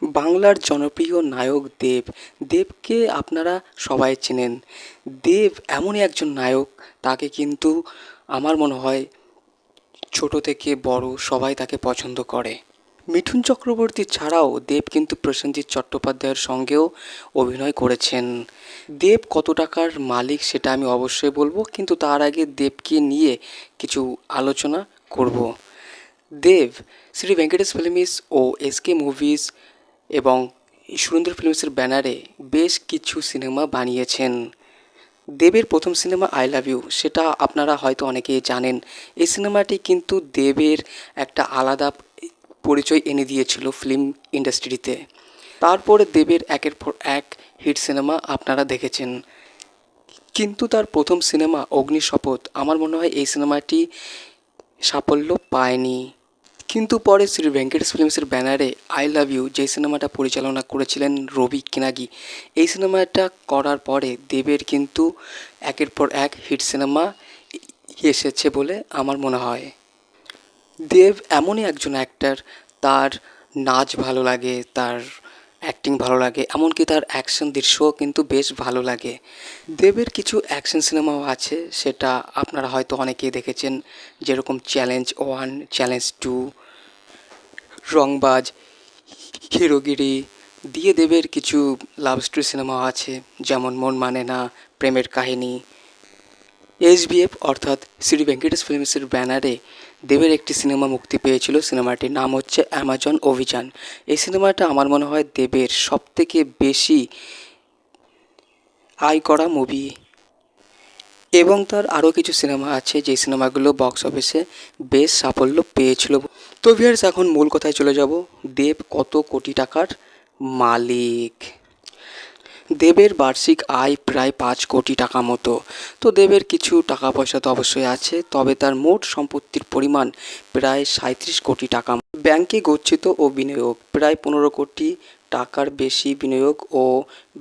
বাংলার জনপ্রিয় নায়ক দেব। দেবকে আপনারা সবাই চেনেন। দেব এমনই একজন নায়ক, তাকে কিন্তু আমার মনে হয় ছোট থেকে বড় সবাই তাকে পছন্দ করে। মিঠুন চক্রবর্তী ছাড়াও দেব কিন্তু প্রসেনজিৎ চট্টোপাধ্যায়ের সঙ্গেও অভিনয় করেছেন। দেব কত টাকার মালিক সেটা আমি অবশ্যই বলবো, কিন্তু তার আগে দেবকে নিয়ে কিছু আলোচনা করব। দেব শ্রী ভেঙ্কটেশ ফিল্মস ও এসকে মুভিজ এবং সুরেন্দ্র ফিল্মসের ব্যানারে বেশ কিছু সিনেমা বানিয়েছেন। দেবের প্রথম সিনেমা আই লাভ ইউ, সেটা আপনারা হয়তো অনেকেই জানেন। এই সিনেমাটি কিন্তু দেবের একটা আলাদা পরিচয় এনে দিয়েছিল ফিল্ম ইন্ডাস্ট্রিতে। তারপরে দেবের একের পর এক হিট সিনেমা আপনারা দেখেছেন, কিন্তু তার প্রথম সিনেমা অগ্নিশপথ, আমার মনে হয় এই সিনেমাটি সাফল্য পায়নি। কিন্তু পরে শ্রী ভেঙ্কটেশ ফিল্মসের ব্যানারে আই লাভ ইউ যে সিনেমাটা পরিচালনা করেছিলেন রবি কিনাগি, এই সিনেমাটা করার পরে দেবের কিন্তু একের পর এক হিট সিনেমা এসেছে বলে আমার মনে হয়। দেব এমনই একজন অ্যাক্টর, তার নাচ ভালো লাগে, তার অ্যাক্টিং ভালো লাগে, এমনকি তার অ্যাকশন দৃশ্যও কিন্তু বেশ ভালো লাগে। দেবের কিছু অ্যাকশন সিনেমাও আছে, সেটা আপনারা হয়তো অনেকেই দেখেছেন, যেরকম চ্যালেঞ্জ 1, চ্যালেঞ্জ 2, রংবাজ, হিরোগিরি। দিয়ে দেবের কিছু লাভ স্টোরি সিনেমাও আছে, যেমন মন মানে না, প্রেমের কাহিনী। এসবিএফ অর্থাৎ শ্রী ভেঙ্কটেশ ফিল্মসের ব্যানারে দেবের একটি সিনেমা মুক্তি পেয়েছিল, সিনেমাটির নাম হচ্ছে অ্যামাজন অভিযান। এই সিনেমাটা আমার মনে হয় দেবের সবথেকে বেশি আয় করা মুভি। এবং তার আরও কিছু সিনেমা আছে যে সিনেমাগুলো বক্স অফিসে বেশ সাফল্য পেয়েছিল। তো ভিউয়ার্স, এখন মূল কথায় চলে যাব, দেব কত কোটি টাকার মালিক। দেবের বার্ষিক আয় প্রায় 5 কোটি টাকা মতো। তো দেবের কিছু টাকা পয়সা তো অবশ্যই আছে, তবে তার মোট সম্পত্তির পরিমাণ প্রায় 37 কোটি টাকা। ব্যাংকে গচ্ছিত ও বিনিয়োগ প্রায় 15 কোটি টাকার বেশি বিনিয়োগ ও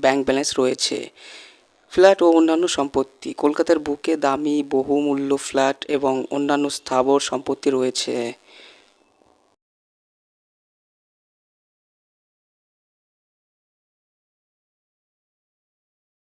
ব্যাংক ব্যালেন্স রয়েছে। ফ্ল্যাট ও অন্যান্য সম্পত্তি, কলকাতার বুকে দামি বহুমূল্য ফ্ল্যাট এবং অন্যান্য স্থাবর সম্পত্তি রয়েছে।